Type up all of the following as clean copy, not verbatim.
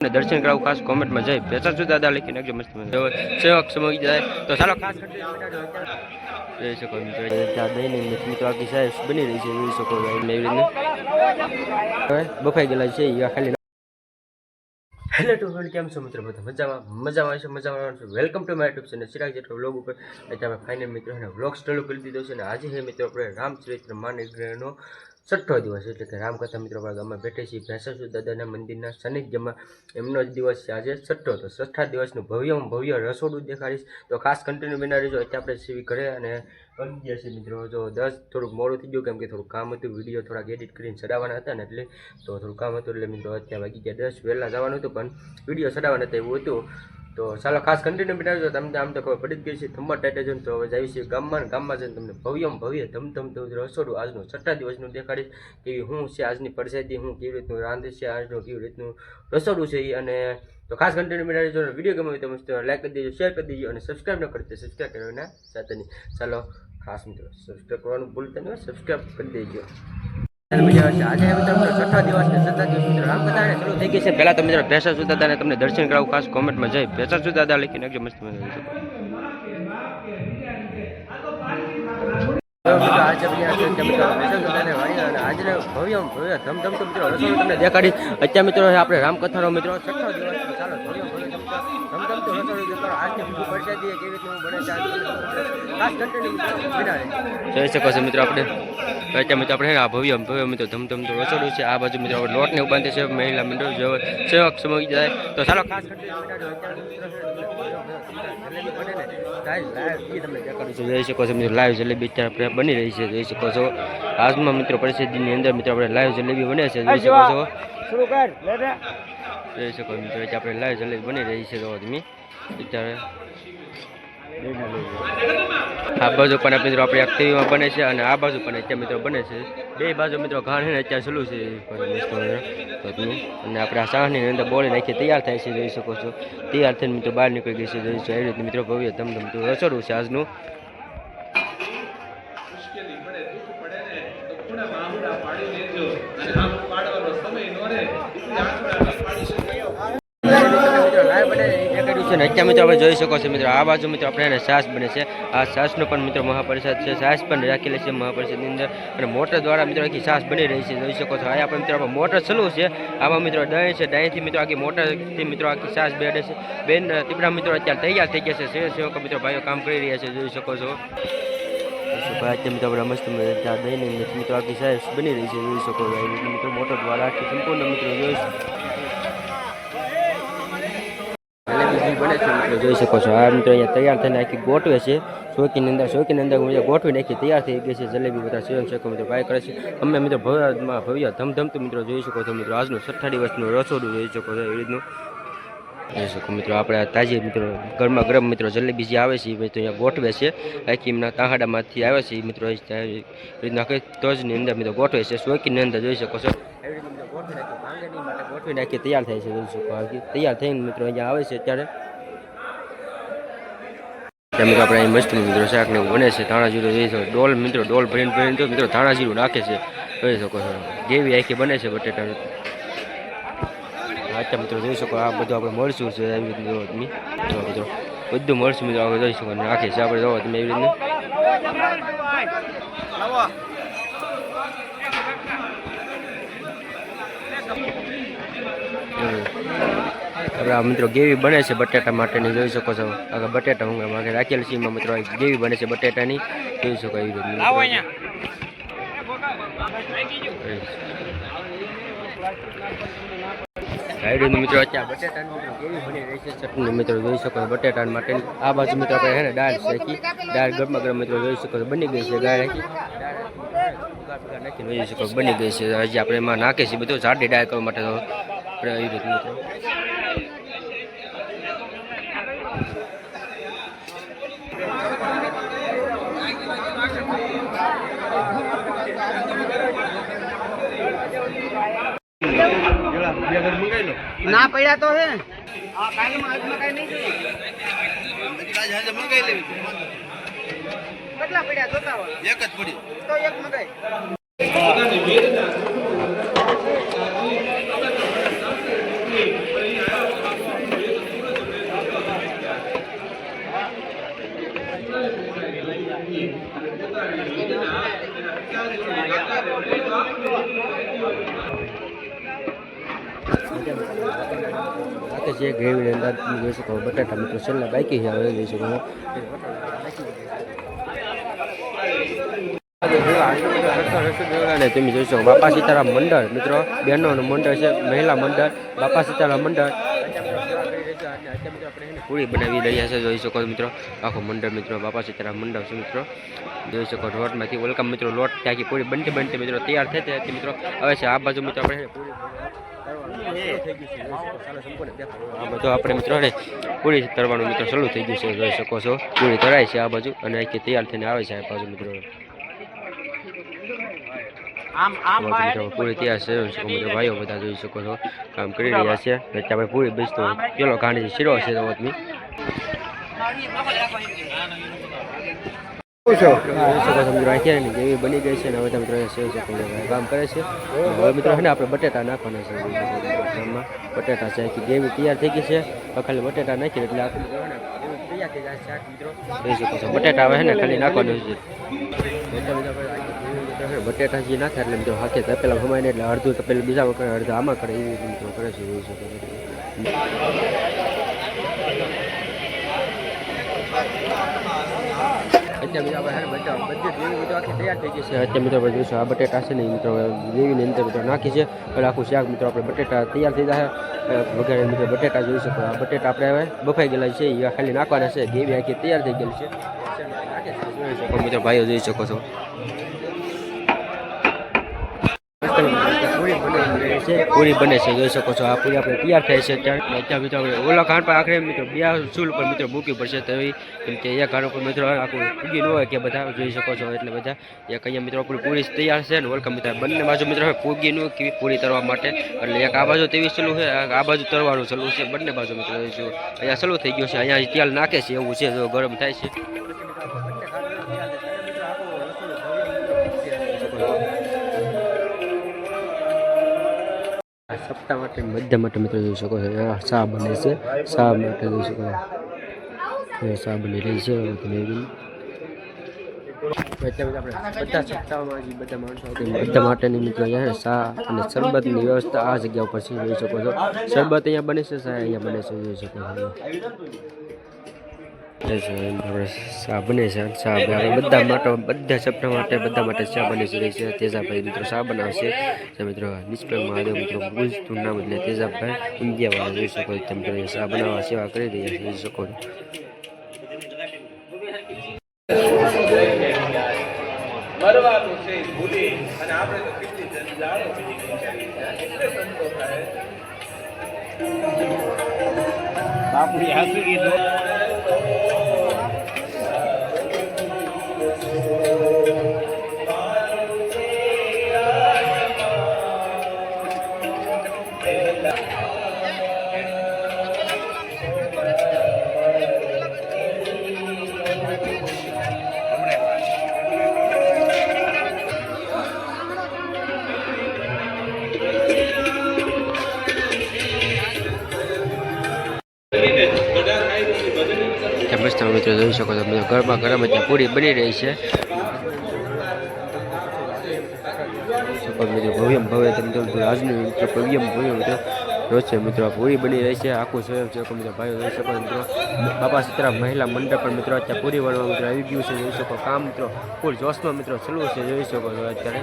દર્શન કરાવું ખાસ કોમેન્ટમાં જઈ પેસા શું દાદા લખી નાખજો મસ્ત સેવક સમય જાય તો ચાલો ખાસ જોઈ શકો દૈનિક મિત્રો આખી સાહેબ બની રહી છે જોઈ શકો એવી રીતે બફાઈ ગયેલા છે ખાલી હેલો ટુ ફ્રેન્ડ કેમ છો મિત્રો બધા મજામાં છે welcome to my YouTube channel Chirag જેટલો વ્લોગ ઉપર અત્યારે ફાઇનલ મિત્રો અને વ્લોગ ચાલુ કરી દીધો છે અને આજે હે મિત્રો આપણે રામચરિત્ર માનસનો 6ઠ્ઠો દિવસ એટલે કે રામકથા મિત્રો આપણે ગામમાં બેઠે છીએ ભેંસાસુર દાદાના મંદિરના સાનિધ્યમાં એમનો જ દિવસ છે આજે 6ઠ્ઠો તો 6ઠ્ઠા દિવસનું ભવ્ય રસોડું દેખાડીશ તો ખાસ કન્ટિન્યુ બના રહેજો. અત્યારે આપણે સીવી ઘરે અને બની ગયા છે મિત્રો જો 10 થોડુંક મોડું થઈ ગયું કેમ કે થોડું કામ હતું વિડીયો થોડાક એડિટ કરીને ચડાવવાના હતા ને એટલે તો થોડું કામ હતું એટલે મિત્રો અત્યારે વાગી ગયા 10 વહેલા જવાનું હતું પણ વિડીયો ચડાવવાના હતા એવું હતું તો ચાલો ખાસ કન્ટિન્યુ બનાવજો. તમને આમ તો ખબર પડી જ ગઈ છે થંબર ટાઈટલ જોઈને તો હવે આવી છે ગામમાં જઈને તમને ભવ્ય ધમધમતું રસોડું આજનું 6ઠ્ઠા દિવસનું દેખાડીશ કેવી હું છે આજની પરિસ્થિતિ હું કેવી રીતનું રાંધે છે આજનું કેવી રીતનું રસોડું છે અને તો ખાસ કન્ટિન્યુ બનાવજો. વિડીયો ગમે તો મસ્ત લાઈક કરી દેજો, શેર કરી દેજો અને સબસ્ક્રાઈબ ન કરતા સબસ્ક્રાઈબ કરવાના સાથે નહીં. ચાલો ખાસ મિત્રો સબસ્ક્રાઈબ કરવાનું ભૂલતા નહીં, સબસ્ક્રાઈબ કરી દેજો. આજે છઠ્ઠા દિવસ રામકથા શરૂ થઈ ગઈ છે. પહેલા તો મિત્રો ભેંસાસુર દાદાને તમને દર્શન કરાવું ખાસ કોમેન્ટમાં જઈ ભેંસાસુર દાદા લખી નાખજો મસ્ત આજે ભવ્ય ધમધમતો મિત્રો રસોડું તમને દેખાડી. અત્યારે મિત્રો આપણે રામકથાનો મિત્રો 6ઠ્ઠો દિવસ ચાલો ધમધમતો રસોડું દેખાડો. આજની બીજી પરસાદી કેવી રીતનું બને છે ખાસ કન્ટિન્યુ જોઈ શકો છો મિત્રો આપણે અત્યારે મિત્રો આપણે આ ભવ્ય મિત્રો ધમધમતો રસોડું છે. આ બાજુ મિત્રો આપણે લોટને બાંધે છે મહિલા મંડળ જો સેવક સમય જાય તો ચાલો ખાસ જોઈ શકો છો મિત્રો લાઈવ જલેબી અત્યારે આપણે બની રહી છે જોઈ શકો છો. આજમાં મિત્રો પરિસ્થિતિની અંદર મિત્રો આપણે લાઈવ જલેબી બને છે જોઈ શકો છો. જોઈ શકો મિત્રો આપણે લાઈવ જલેબી બની રહી છે તો તમે અત્યારે આ બાજુ પણ મિત્રો આપણે એક્ટિવામાં બને છે અને આ બાજુ પણ અત્યારે મિત્રો બને છે. બે બાજુ મિત્રો ઘાણ છે ને અત્યારે ચાલુ છે અને આપણે આ સાહની અંદર બોળી નાખી તૈયાર થાય છે જોઈ શકો છો. તૈયાર થઈને મિત્રો બહાર નીકળી ગઈ છે જોઈ છો. એવી રીતે મિત્રો ભવ્ય ધમધમતું રસોડું છે આજનું. અત્યારે મિત્રો આપણે જોઈ શકો છો મિત્રો આ બાજુ મિત્રો આપણે છાશ બને છે. આ છાશનો પણ મિત્રો મહાપ્રસાદ છે. છાશ પણ રાખેલી છે મહાપ્રસાદની અંદર અને મોટર દ્વારા મિત્રો આખી છાશ બની રહી છે જોઈ શકો છો. અહીંયા પણ મિત્રો આપણે મોટર ચાલુ છે. આમાં મિત્રો દહીં છે, દહીંથી મિત્રો આખી મોટરથી મિત્રો આખી છાશ બેડે છે. બેન તીપડા મિત્રો અત્યારે તૈયાર થઈ ગયા છે. સેવકો મિત્રો ભાઈઓ કામ કરી રહ્યા છે જોઈ શકો છો. અત્યારે મિત્રો આપણે મસ્ત દહીંની મિત્રો આખી છાશ બની રહી છે જોઈ શકો છો. મિત્રો મોટર દ્વારા આખી સંપૂર્ણ મિત્રો જોઈ બને છે મિત્રો જોઈ શકો છો. આ મિત્રો અહીંયા તૈયાર થઈને આખી ગોઠવે છે ચોકીની અંદર ગોઠવી નાખી તૈયાર થઈ ગઈ છે જલેબી. બધા સેવક શેકો મિત્રો ભાઈ કરે છે. અમે મિત્રો ભવ્ય ધમધમતું મિત્રો જોઈ શકો છો. મિત્રો આજનું 6ઠ્ઠા દિવસનું રસોડું જોઈ શકો છો એવી રીતનું જોઈ શકો મિત્રો. આપણે તાજી મિત્રો ગરમા ગરમ મિત્રો જલેબી જે આવે છે એ તો અહીંયા ગોઠવે છે. આખી એમના તાહાડામાંથી આવે છે એ મિત્રો રીતના તોજની અંદર મિત્રો ગોઠવે છે ચોકીની અંદર જોઈ શકો છો. એવી રીતે મિત્રો ગોઠવી નાખી તૈયાર થાય છે જોઈ શકો. તૈયાર થઈને મિત્રો અહીંયા આવે છે અત્યારે મિત્રો આપણે અહીં મસ્ત મિત્રો શાક ને બને છે. ધાણા જીરું જોઈ શકો. ડોલ ભરીને તો મિત્રો ધાણા જીરું નાખે છે જોઈ શકો છો. ગ્રેવી આખી બને છે બટેટાનું. અત્યારે મિત્રો જોઈ શકો આ બધું આપણે મળશું છે એવી રીતે મિત્રો બધું મળશું મિત્રો આપણે જોઈ શકો નાખે છે આપણે જોવો તમે એવી રીતે હવે આ મિત્રો ગ્રેવી બને છે બટેટા માટેની જોઈ શકો છો. આગળ બટેટા હું આગળ રાખેલ છે એમાં મિત્રો ગ્રેવી બને છે બટેટાની જોઈ શકો એવી રીતે મિત્રો અત્યારે બટેટાની મિત્રો કેવી બની રહી છે ચટણી મિત્રો જોઈ શકો બટેટા માટે. આ બાજુ મિત્રો આપણે હે ને દાળ શેકી દાળ ગરમા ગરમ મિત્રો જોઈ શકો બની ગઈ છે. ગાય રાખી નાખીને જોઈ શકો બની ગઈ છે. હજી આપણે એમાં નાખે છે બધું જાડી દાળ કરવા માટે તો આપણે એવી રીતે મિત્રો ના પડ્યા તો હે કાલમાં આજમાં કઈ નહીં જોઈએ. કેટલા પડ્યા જોતા હોય? એક જ પડી તો એક મગાઈ. નાખે છે ગ્રેવીની અંદર. તમે જોઈ શકો બટાટા મિત્રો છેલ્લા બાકી છે હવે જોઈ શકો તમે જોઈ શકો બાપા સીતારામ મંડળ મિત્રો બહેનોનું મંડળ છે મહિલા મંડળ બાપા સીતારામ મંડળ પૂરી બનાવી રહ્યા છે જોઈ શકો મિત્રો આખું મંડળ મિત્રો બાપા સીતારામ મંડળ છે મિત્રો જોઈ શકો લોટમાંથી વેલકમ મિત્રો લોટ ત્યાંથી પૂરી બનતી બનતી મિત્રો તૈયાર થઈ હતી મિત્રો હવે છે આ બાજુ મિત્રો આપણે પૂરી આ બધું આપણે મિત્રો પૂરી તરવાનું મિત્રો શરૂ થઈ ગયું છે જોઈ શકો છો પૂરી તરાય છે આ બાજુ અને આખી તૈયાર થઈને આવે છે આ બાજુ મિત્રો પૂરી તૈયાર છે મિત્રો ભાઈઓ બધા જોઈ શકો છો કામ કરી રહ્યા છે આપણે પૂરી બેસતો પેલો ગાંધી શીરો છે તો તમે જેવી બની ગઈ છે ને હવે મિત્રો કામ કરે છે હવે મિત્રો છે ને આપણે બટેટા નાખવાના છે બટેટા છે આખી ગ્રેવી તૈયાર થઈ ગઈ છે ખાલી બટેટા નાખીએ એટલે આખું તૈયાર થઈ જાય શાક મિત્રો જોઈ શકો છો બટેટા હવે છે ને ખાલી નાખવાનું છે બટેટા જે નાખે એટલે મિત્રો હાથે તપેલા ભમાય ને એટલે અડધું તપેલું બીજામાં કરે અડધું આમાં કરે એવી રીતે મિત્રો કરે છે જોઈ શકો તૈયાર થઈ ગઈ છે અત્યારે મિત્રો આપણે જોઈશું આ બટેટા છે ને મિત્રો ગ્રેવીની અંદર મિત્રો નાખી છે એટલે આખું શાક મિત્રો આપણે બટેટા તૈયાર થઈ જાય વગેરે મિત્રો બટેટા જોઈ શકો આ બટેટા આપણે હવે બફાઈ ગયેલા છે એ ખાલી નાખવાના છે ગ્રેવી આખી તૈયાર થઈ ગયેલી છે મિત્રો ભાઈઓ જોઈ શકો છો પૂરી બને છે જોઈ શકો છો આ પૂરી આપણે તૈયાર થાય છે ત્યાં મિત્રો આપણે ઓલા ઘાણ પર આખરે મિત્રો બે ચૂલ ઉપર મિત્રો મૂકવી પડશે તો કેમ કે એક ઘાણ ઉપર મિત્રો આખું પૂગી ન હોય કે બધા જોઈ શકો છો એટલે બધા એક અહીંયા મિત્રો આપણી પૂરી તૈયાર છે ને ઓલકા મિત્રો બંને બાજુ મિત્રો પૂગી ન કેવી પૂરી તરવા માટે એટલે એક આ બાજુ તેવી ચલું છે આ બાજુ તરવાનું ચલું છે બંને બાજુ મિત્રો જોઈશું અહીંયા ચલું થઈ ગયું છે અહીંયા તેલ નાખે છે એવું છે જો ગરમ થાય છે સપ્તાહ માટે મધ્ય માટે મિત્રો જોઈ શકો છો શા બને છે શા માટે જોઈ શકો શા બની રહી છે બધા સપ્તાહમાં બધા માણસો બધા માટેની મિત્રો અહીંયા શા અને શરબતની વ્યવસ્થા આ જગ્યા ઉપર છે જોઈ શકો છો શરબત અહીંયા બને છે શા અહીંયા બને છે જોઈ શકો શા બને છે શા બધા માટે બધા સપ્તાહ માટે બધા માટે શા બને છે રહી છે તેજાભાઈ મિત્રો શા બનાવશે મિત્રો નિષ્પ્રેમ મહાદેવ મિત્રો પૂછતું નામ એટલે તેજાભાઈ ઇન્ડિયાવાળા જોઈ શકો તમે શા બનાવવા સેવા કરી રહ્યા જોઈ શકો બાપુ હાસુ કીધું મસ્ત મિત્રો જોઈ શકો છો ગરમા ગરમ ત્યાં પૂરી બની રહી છે ભવ્યમ ભવ્ય આજનું મિત્રો ભવ્યમ ભવ્ય મિત્રો રોજ છે મિત્રો પૂરી બની રહી છે આખું સ્વયં છે મિત્રો ભાઈઓ જોઈ શકો મિત્રો બાપા સીતારામ મહિલા મંડળ પણ મિત્રો અત્યારે પૂરી વળવા મિત્રો આવી ગયું છે જોઈ શકો કામ મિત્રો ફૂલ જોશમાં મિત્રો ચાલુ છે જોઈ શકો છો અત્યારે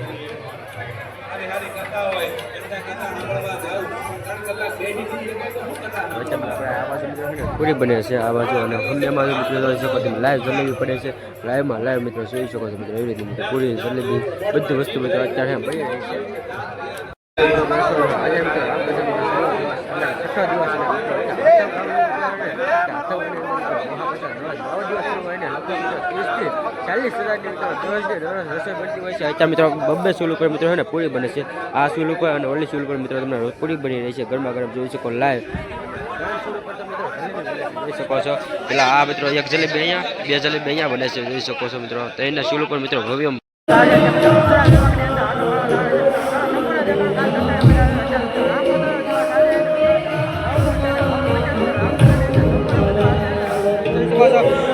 પૂરી બને છે આ બાજુ અને હમણાં મિત્રો જોઈ શકો તમે લાઈવ જલેબી પડે છે લાઈવમાં લાઈવ મિત્રો જોઈ શકો છો મિત્રો એવી રીતે મિત્રો પૂરી જલેબી બધી વસ્તુ મિત્રો અત્યારે બની રહી છે મિત્રો બબ્બે સ્કૂલ ઉપર મિત્રો છે ને પૂરી બને છે આ સ્કૂલ ઉપર અને ઓલી સ્કૂલ ઉપર મિત્રો તમને પૂરી બની રહી છે ગરમા ગરમ જોઈ શકો લાઈવ જોઈ શકો છો પેલા આ મિત્રો એક જલેબી અહીંયા બે જલેબી અહીંયા બને છે જોઈ શકો છો મિત્રો તો એના સ્કૂલ ઉપર મિત્રો ભવ્ય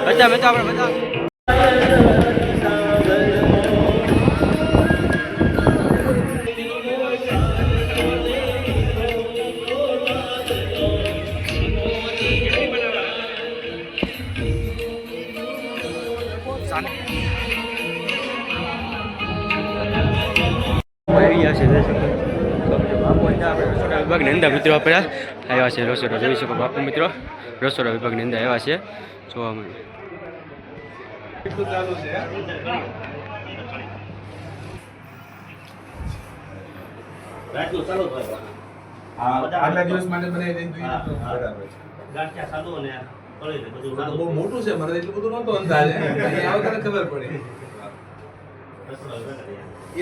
બધા મિત્રો આપણે બધા અંદર મિત્રો આપણે આવ્યા છે રસોડા જોઈ શકો બાપુ મિત્રો રસોડા વિભાગની અંદર આવ્યા છે જોવા મળે આટલા દિવસ માટે બનાવી દીધું બરાબર છે બહુ મોટું છે મને એટલું બધું નહોતું અંદાજે અહીંયા આવે ત્યારે ખબર પડી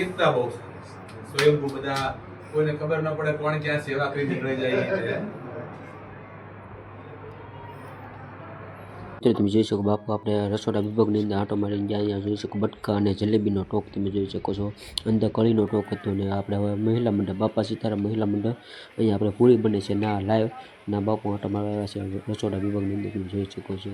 એકતા બહુ સ્વયંભૂ બધા કોઈને ખબર ન પડે કોણ ક્યાં સેવા કરી નીકળી જાય અત્યારે તમે જોઈ શકો બાપુ આપણે રસોડા વિભાગની અંદર આંટો મારીને જ્યાં અહીંયા જોઈ શકો બટકા અને જલેબીનો ટોક તમે જોઈ શકો છો અંદર કઢીનો ટોક હતો ને આપણે હવે મહિલા મંડળ બાપા સીતારામ મહિલા મંડળ અહીંયા આપણે પૂરી બને છે ના લાઈવ ના બાપુ આંટો મારવા છે રસોડા વિભાગની અંદર તમે જોઈ શકો છો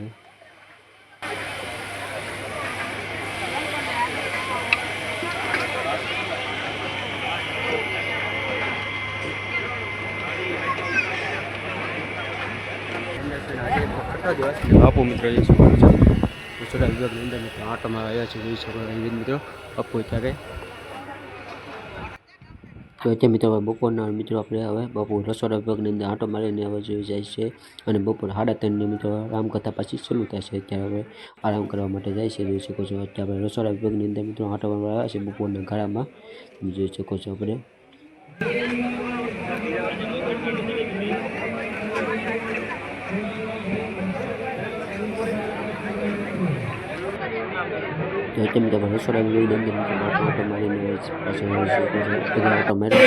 બાપુ મિત્રો જોઈ શકો છો રસોડા વિભાગની અંદર મિત્રો આંટોમાં આવ્યા છે જોઈ શકો વિવિધ મિત્રો બાપુ અત્યારે તો અત્યારે મિત્રો હવે બપોરના મિત્રો આપણે હવે બાપુ રસોડા વિભાગની અંદર આંટો મારીને હવે જોઈ જાય છે અને બપોર 3:30 મિત્રો રામકથા પાછી શરૂ થશે અત્યારે હવે આરામ કરવા માટે જાય છે જોઈ શકો છો અત્યારે આપણે રસોડા વિભાગની અંદર મિત્રો આંટો મારવા આવ્યા છે બપોરના ગાળામાં તમે જોઈ શકો છો આપણે તો અત્યારે તમે રસોડા વિભાગની અંદર આંટો મારીને પાછળ આંટો મારી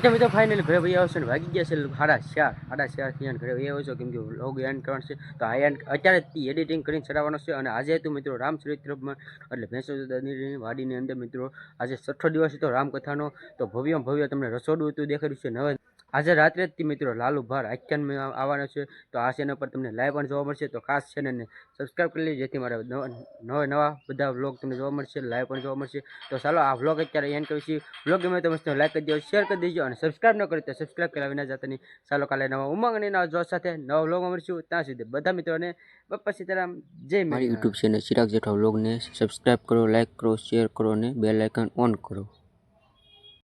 મિત્રો ફાઇનલી ઘરે ભાઈ આવશે ને વાગી ગયા છે 4:30 થી ઘરે ભાઈ આવશો કેમ કે લોગ એન્ડ કરવાનો છે તો આ એન્ડ અત્યારે એડિટિંગ કરીને ચડાવવાનો છે અને આજે તો મિત્રો રામચરિત્રમાં એટલે ભેંસોદાની વાડીની અંદર મિત્રો આજે 6ઠ્ઠો દિવસ હતો રામકથાનો તો ભવ્ય તમને રસોડું હતું દેખાડ્યું છે નવે આજે રાત્રે જ મિત્રો લાલુ ભાર આખ્યાનમાં આવવાનો છે તો આ ચેનલ પર તમને લાઈવ પણ જોવા મળશે તો ખાસ ચેનલને સબસ્ક્રાઈબ કરી લેજો જેથી મારા નવા બધા વ્લોગ તમને જોવા મળશે લાઈવ પણ જોવા મળશે તો ચાલો આ વ્લોગ અત્યારે એન્ડ કરીશું વ્લોગ ગમે તો મસ્ત લાઈક કરી દો શેર કરી દેજો અને સબસ્ક્રાઈબ ન કરી તો સબસ્ક્રાઈબ કર્યા વિના જતા નહીં ચાલો કાલે નવા ઉમંગ અને નવા જોશ સાથે નવા વ્લોગમાં મળશું ત્યાં સુધી બધા મિત્રોને બાપા સીતારામ જય મારી યુટ્યુબ ચેનલ ચિરાગ જેઠવા વ્લોગને સબસ્ક્રાઈબ કરો લાઈક કરો શેર કરો અને બેલ આઇકન ઓન કરો